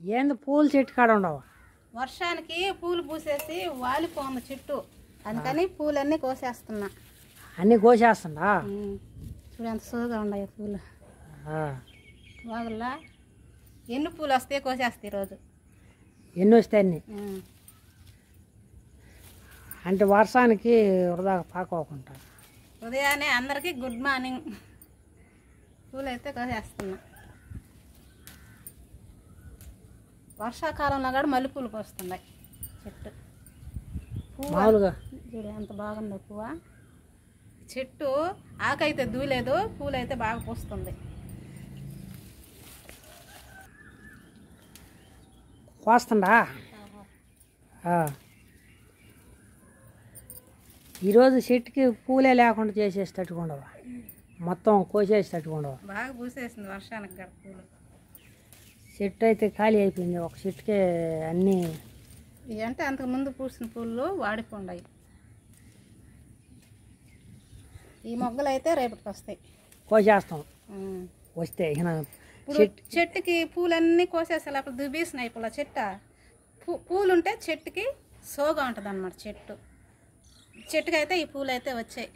ఏంది పూల చెట్టు కాడ ఉండవు? వర్షానికి పూలు పూసేసి వాలిపోఉంది చెట్టు, అందుకని పూలన్నీ కోసేస్తున్నా. అన్నీ కోసేస్తుందా? చూడు ఎంత సోగా ఉన్నాయి పూలు. బాగుల్లా ఎన్ని పూలు వస్తాయి కోసేస్తాయి ఈరోజు. ఎన్ని వస్తాయి అన్ని? అంటే వర్షానికి వృధా పాకోకుండా ఉదయాన్నే అందరికీ గుడ్ మార్నింగ్. పూలు అయితే కోసేస్తున్నా. వర్షాకాలంలో కూడా మల్లెపూలు కోస్తున్నాయి చెట్టు. మామూలుగా చూడు ఎంత బాగుందో పువ్వు. చెట్టు ఆకైతే దూలేదు, పూలు అయితే బాగా పూస్తుంది. కోస్తుందా? ఈరోజు చెట్టుకి పూలే లేకుండా చేసేటట్టుగా ఉండవా? మొత్తం కోసేసేటట్టుగా ఉండవా? బాగా పూసేసింది వర్షానికి కూడా పూలు. చెట్టు అయితే ఖాళీ అయిపోయింది. ఒక చెట్టుకే అన్నీ. ఇవంటే అంతకుముందు పూసిన పూలు వాడిపోండాయి. ఈ మొగ్గలు అయితే రేపటికి వస్తాయి, కోసేస్తాం. వస్తే చెట్టుకి పూలన్నీ కోసేసే లోపల దుబ్బేసినాయి పూల చెట్టు. పూలుంటే చెట్టుకి సోగా ఉంటుంది అన్నమాట. చెట్టుకి అయితే ఈ పూలు అయితే వచ్చాయి.